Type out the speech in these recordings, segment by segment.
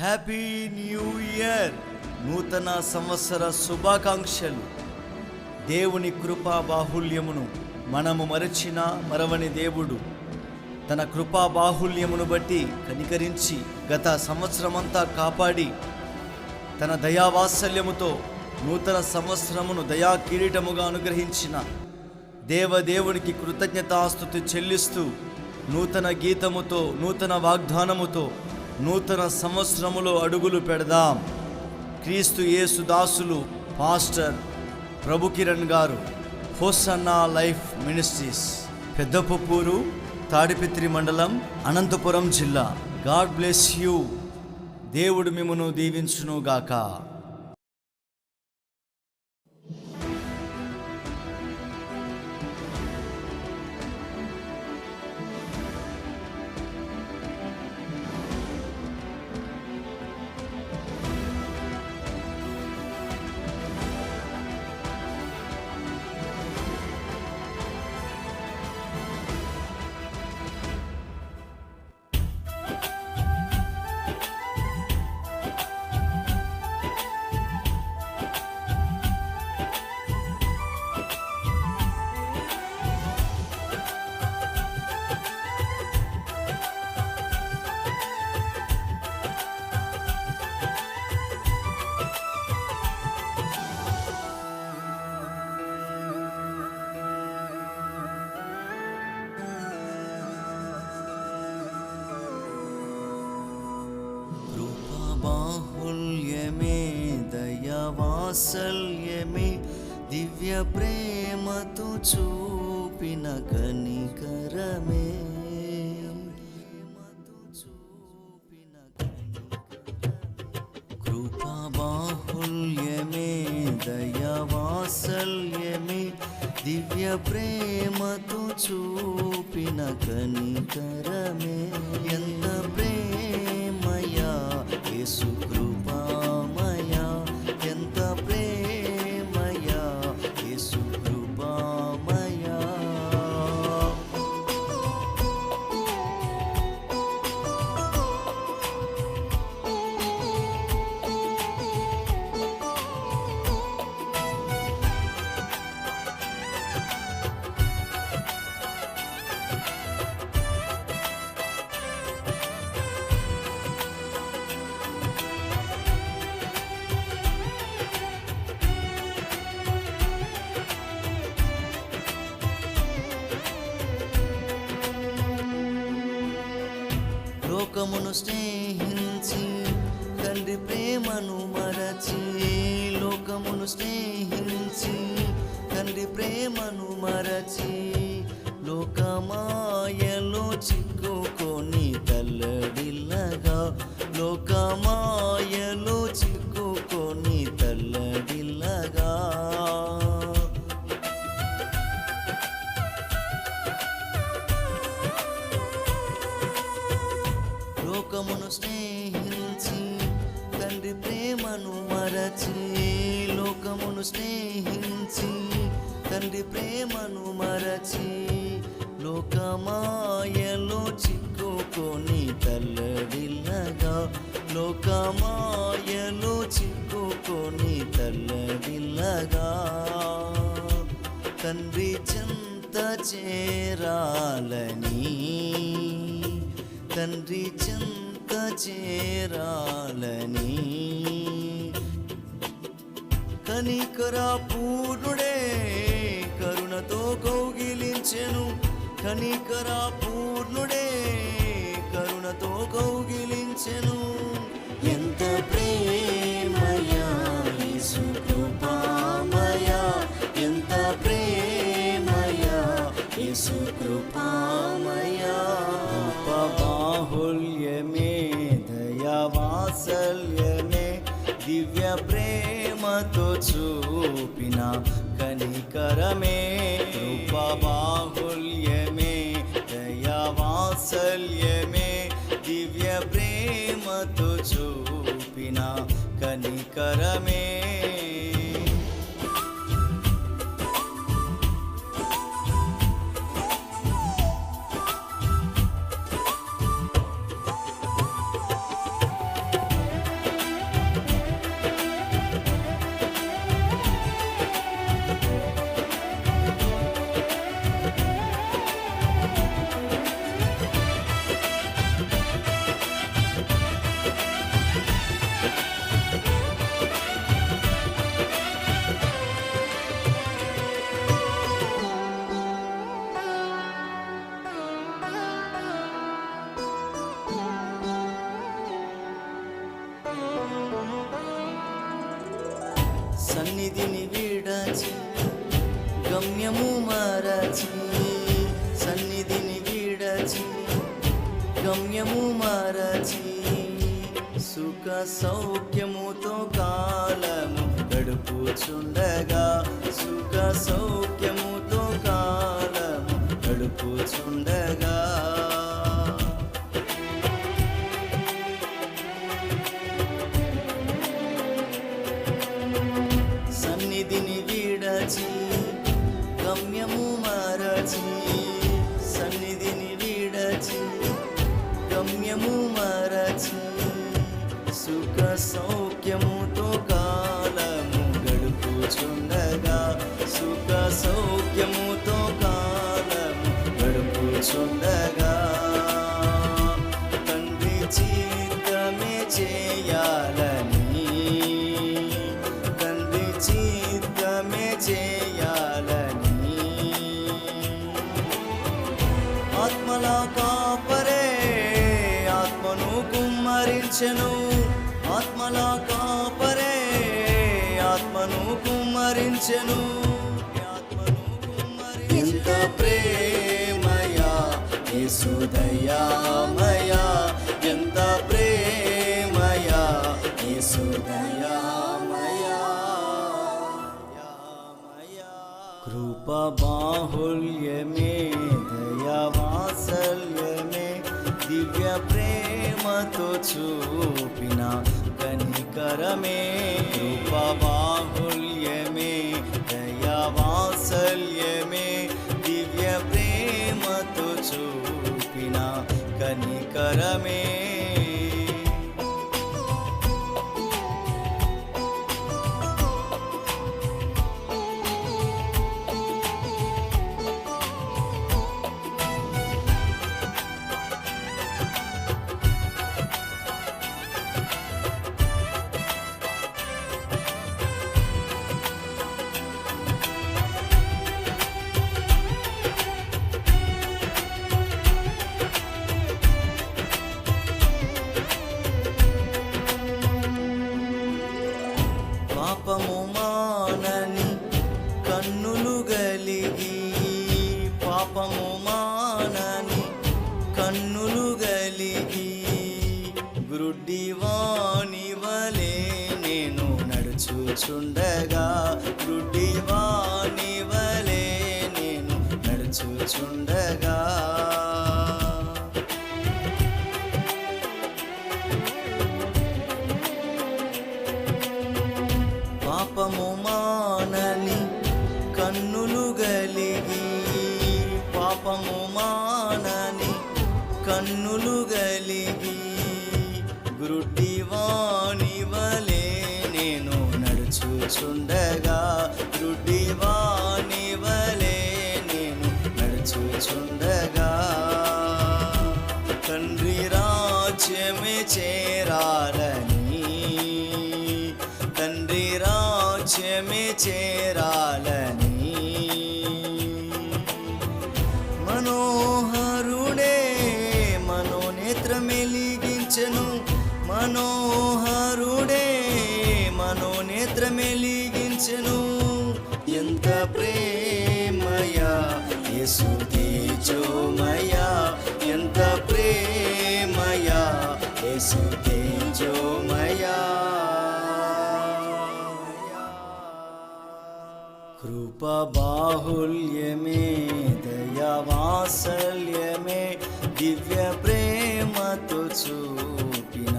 Happy new year, నూతన సంవత్సర శుభాకాంక్షలు. దేవుని కృపా బాహుల్యమును మనము మరచిన మరవని దేవుడు తన కృపా బాహుల్యమును బట్టి కనికరించి గత సంవత్సరమంతా కాపాడి తన దయావాత్సల్యముతో నూతన సంవత్సరమును దయా కిరీటముగా అనుగ్రహించిన దేవునికి కృతజ్ఞతాస్తుతి చెల్లిస్తూ నూతన గీతముతో నూతన వాగ్దానముతో నూతన సంవత్సరములో అడుగులు పెడదాం. క్రీస్తు యేసు దాసులు పాస్టర్ ప్రభు కిరణ్ గారు, hosanna life ministries, Peddapappur, Tadipatri మండలం, అనంతపురం జిల్లా. God bless you. దేవుడు మిమ్మును దీవించునుగాక. బాహుల్యమే, దయావాత్సల్యమే, దివ్య ప్రేమతో చూపిన కనికరమే. కృపా బాహుల్యమే, దయావాత్సల్యమే, దివ్య ప్రేమతో చూపిన కనికరమే. ఎంత ప్రేమయా యేసు కృపామయా, ఎంత ప్రేమయా యేసు కృపామయా. లోకమును స్నేహించి తండ్రి ప్రేమను మరచి, లోకమును స్నేహించి తండ్రి ప్రేమను మరచి, లోకమాయలో చిక్కుకొని తల్లడిల్లగా, లోకమాయలో చిక్కుకొని తల్లడిల్లగా. లోకమును స్నేహించి తండ్రి ప్రేమను మరచి, లోకమును స్నేహించి తండ్రి ప్రేమను మరచి, లోకమాయలో చిక్కుకొని తల్లడిల్లగా, లోకమాయలో చిక్కుకొని తల్లడిల్లగా. తండ్రి చెంత చేరాలని, తండ్రి చెంత చేరాలని, కనికరా పూర్ణుడే కరుణతో కౌగిలించెను, కనికరా పూర్ణుడే కరుణతో కౌగిలించెను. ఎంత ప్రేమయా యేసు కృపామయా, ఎంత ప్రేమయా యేసు కృపామయా. బాహుల్యమే, దయావాత్సల్యమే, దివ్య ప్రేమతో చూపిన కనికరమే. కృపా బాహుల్యమే, దయావాత్సల్యమే, దివ్య ప్రేమతో చూపిన కనికరమే. సన్నిధిని విడచి గమ్యము మరచి, సన్నిధిని విడచి గమ్యము మరచి, సుఖ సౌఖ్యముతో కాలము గడుపుచుండగా, సుఖ సౌఖ్యముతో కాలము గడుపుచుండగా, సన్నిధిని విడచి గమ్యము మరచి, సన్నిధిని విడచి గమ్యము మరచి, సుఖ సౌఖ్యముతో కాలము గడుపుచుండగా, సుఖ సౌఖ్యముతో కాలము గడుపుచుండగా, తండ్రి చిత్తమే చేయాలని, తండ్రి చిత్తమే చేయాలని, ఆత్మల కాపరే ఆత్మను కుమ్మరించెను, ఆత్మల కాపరే ఆత్మను కుమ్మరించెను, ఆత్మను కుమ్మరించెను. ఎంత ప్రేమయా యేసు దయామయా, ఎంత ప్రేమయా యేసు దయామయా, కృప బాహుల్యమే దయా వాత్సల్యమే, దివ్య ప్రేమతో చూపిన కనికరమే, కృప బాహుల్యమే దయా వాత్సల్యమే, దివ్య ప్రేమతో చూపిన కనికరమే. పాపము మానని కన్నులు గలిగి, పాపము మానని కన్నులు గలిగి, గ్రుడ్డివాని వలె నేను నడుచుచుండగా, గ్రుడ్డివాని వలె నేను నడుచుచుండగా, పాపము మానని కన్నులు గలిగి, పాపము మానని కన్నులు గలిగి, గ్రుడ్డివాని వలె నేను నడుచుచుండగా, గ్రుడ్డివాని వలె నేను నడుచుచుండగా, తండ్రి రాజ్యమే చేరాలని, తండ్రి రాజ్యమే చేరాలని, మనోహరుడే మనోనేత్రమెలిగించెను, మనోహరుడే మనోనేత్రమెలిగించెను, ఎంత ప్రేమయా యేసు తేజోమయా, ఎంత ప్రేమయా యేసు తేజోమయా, కృప బాహుల్యమే దయా వాత్సల్యమే, దివ్య ప్రేమతో చూపిన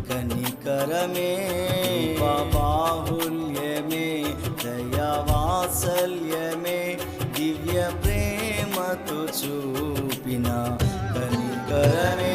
కనికరమే, కృప బాహుల్యమే దయా వాత్సల్యమే, దివ్య ప్రేమతో చూపిన కనికరమే.